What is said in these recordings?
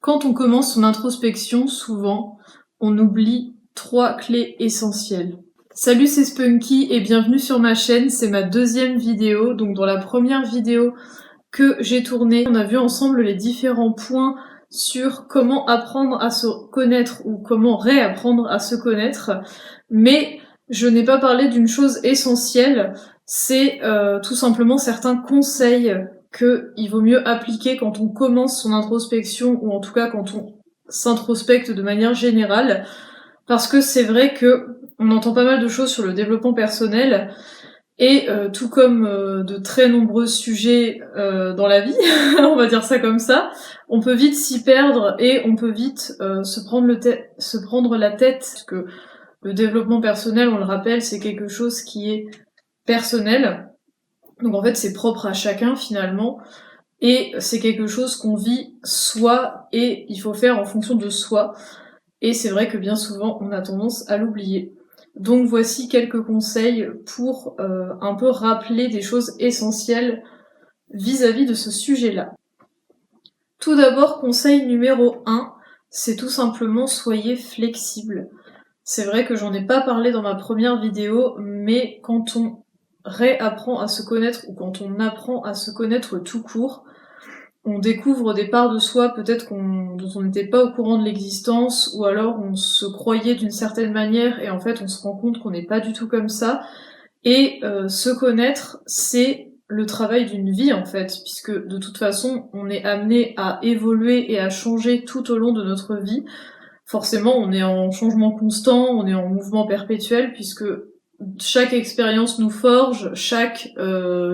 Quand on commence son introspection, souvent, on oublie 3 clés essentielles. Salut, c'est Spunky et bienvenue sur ma chaîne, c'est ma deuxième vidéo. Donc dans la première vidéo que j'ai tournée, on a vu ensemble les différents points sur comment apprendre à se connaître ou comment réapprendre à se connaître. Mais je n'ai pas parlé d'une chose essentielle, c'est tout simplement certains conseils qu'il vaut mieux appliquer quand on commence son introspection, ou en tout cas quand on s'introspecte de manière générale, parce que c'est vrai que on entend pas mal de choses sur le développement personnel, et tout comme de très nombreux sujets dans la vie, on va dire ça comme ça, on peut vite s'y perdre et on peut vite se prendre la tête, parce que le développement personnel, on le rappelle, c'est quelque chose qui est personnel, donc en fait c'est propre à chacun finalement, et c'est quelque chose qu'on vit soi et il faut faire en fonction de soi. Et c'est vrai que bien souvent on a tendance à l'oublier. Donc voici quelques conseils pour un peu rappeler des choses essentielles vis-à-vis de ce sujet-là. Tout d'abord, conseil numéro 1, c'est tout simplement soyez flexible. C'est vrai que j'en ai pas parlé dans ma première vidéo, mais quand on réapprend à se connaître ou quand on apprend à se connaître tout court, on découvre des parts de soi peut-être dont on n'était pas au courant de l'existence, ou alors on se croyait d'une certaine manière et en fait on se rend compte qu'on n'est pas du tout comme ça. Et se connaître, c'est le travail d'une vie en fait, puisque de toute façon on est amené à évoluer et à changer tout au long de notre vie. Forcément on est en changement constant, on est en mouvement perpétuel, puisque chaque expérience nous forge, chaque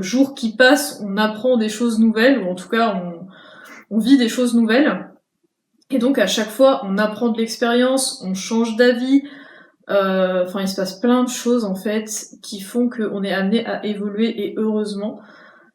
jour qui passe on apprend des choses nouvelles, ou en tout cas on vit des choses nouvelles, et donc à chaque fois on apprend de l'expérience, on change d'avis, enfin il se passe plein de choses en fait qui font qu'on est amené à évoluer, et heureusement.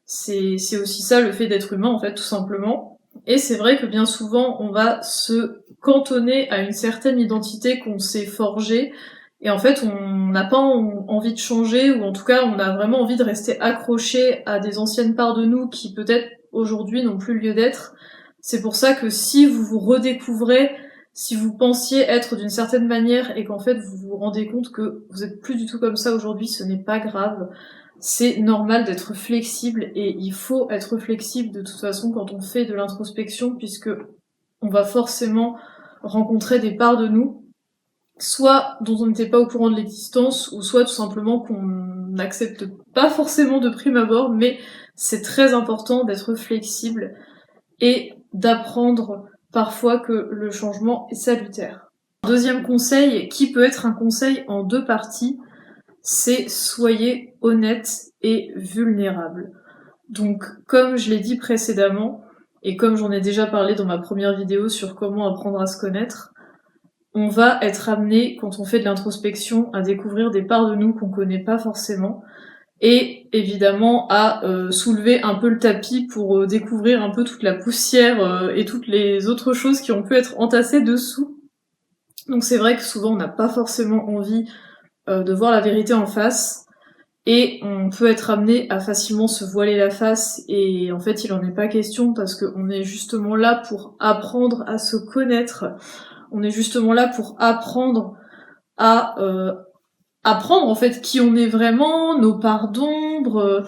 C'est aussi ça le fait d'être humain en fait, tout simplement. Et c'est vrai que bien souvent on va se cantonner à une certaine identité qu'on s'est forgée, et en fait on n'a pas envie de changer, ou en tout cas on a vraiment envie de rester accroché à des anciennes parts de nous qui peut-être aujourd'hui n'ont plus lieu d'être. C'est pour ça que si vous vous redécouvrez, si vous pensiez être d'une certaine manière et qu'en fait vous vous rendez compte que vous êtes plus du tout comme ça aujourd'hui, ce n'est pas grave. C'est normal d'être flexible, et il faut être flexible de toute façon quand on fait de l'introspection, puisque on va forcément rencontrer des parts de nous, soit dont on n'était pas au courant de l'existence, ou soit tout simplement qu'on n'accepte pas forcément de prime abord, mais c'est très important d'être flexible et d'apprendre parfois que le changement est salutaire. Deuxième conseil, qui peut être un conseil en 2 parties, c'est soyez honnête et vulnérable. Donc, comme je l'ai dit précédemment, et comme j'en ai déjà parlé dans ma première vidéo sur comment apprendre à se connaître, on va être amené, quand on fait de l'introspection, à découvrir des parts de nous qu'on connaît pas forcément, et évidemment à soulever un peu le tapis pour découvrir un peu toute la poussière et toutes les autres choses qui ont pu être entassées dessous. Donc c'est vrai que souvent on n'a pas forcément envie de voir la vérité en face, et on peut être amené à facilement se voiler la face, et en fait il en est pas question, parce qu'on est justement là pour apprendre à se connaître, on est justement là pour apprendre à apprendre en fait qui on est vraiment, nos parts d'ombre,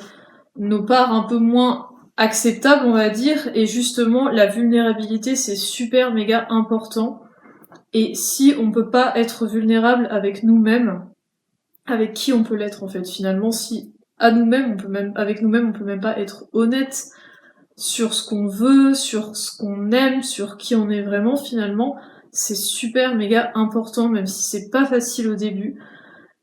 nos parts un peu moins acceptables on va dire, et justement la vulnérabilité c'est super méga important, et si on peut pas être vulnérable avec nous-mêmes, avec qui on peut l'être en fait finalement? Si à nous-mêmes, avec nous-mêmes on peut même pas être honnête sur ce qu'on veut, sur ce qu'on aime, sur qui on est vraiment finalement, c'est super méga important, même si c'est pas facile au début.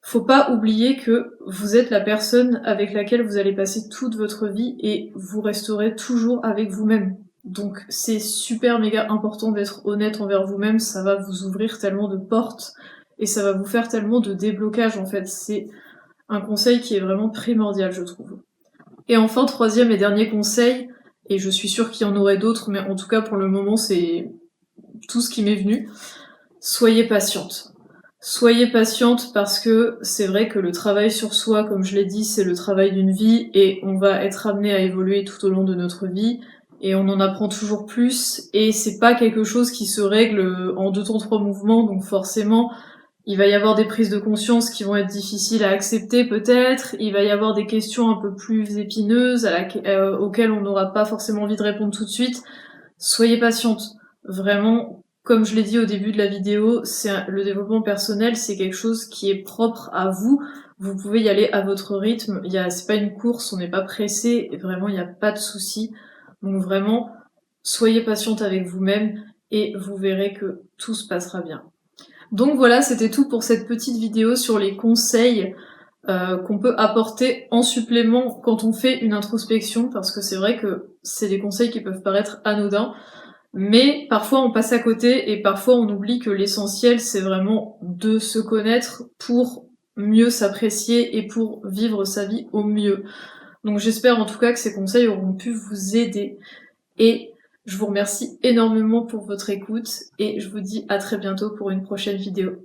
Faut pas oublier que vous êtes la personne avec laquelle vous allez passer toute votre vie, et vous resterez toujours avec vous-même. Donc c'est super méga important d'être honnête envers vous-même, ça va vous ouvrir tellement de portes, et ça va vous faire tellement de déblocage en fait. C'est un conseil qui est vraiment primordial, je trouve. Et enfin, troisième et dernier conseil, et je suis sûre qu'il y en aurait d'autres, mais en tout cas pour le moment c'est tout ce qui m'est venu, soyez patiente. Soyez patiente, parce que c'est vrai que le travail sur soi, comme je l'ai dit, c'est le travail d'une vie, et on va être amené à évoluer tout au long de notre vie, et on en apprend toujours plus, et c'est pas quelque chose qui se règle en 2 temps 3 mouvements, donc forcément il va y avoir des prises de conscience qui vont être difficiles à accepter peut-être, il va y avoir des questions un peu plus épineuses auxquelles on n'aura pas forcément envie de répondre tout de suite. Soyez patiente, vraiment, comme je l'ai dit au début de la vidéo, le développement personnel, c'est quelque chose qui est propre à vous. Vous pouvez y aller à votre rythme, c'est pas une course, on n'est pas pressé, et vraiment il n'y a pas de souci. Donc vraiment, soyez patiente avec vous-même et vous verrez que tout se passera bien. Donc voilà, c'était tout pour cette petite vidéo sur les conseils qu'on peut apporter en supplément quand on fait une introspection, parce que c'est vrai que c'est des conseils qui peuvent paraître anodins, mais parfois on passe à côté et parfois on oublie que l'essentiel c'est vraiment de se connaître pour mieux s'apprécier et pour vivre sa vie au mieux. Donc j'espère en tout cas que ces conseils auront pu vous aider, et je vous remercie énormément pour votre écoute et je vous dis à très bientôt pour une prochaine vidéo.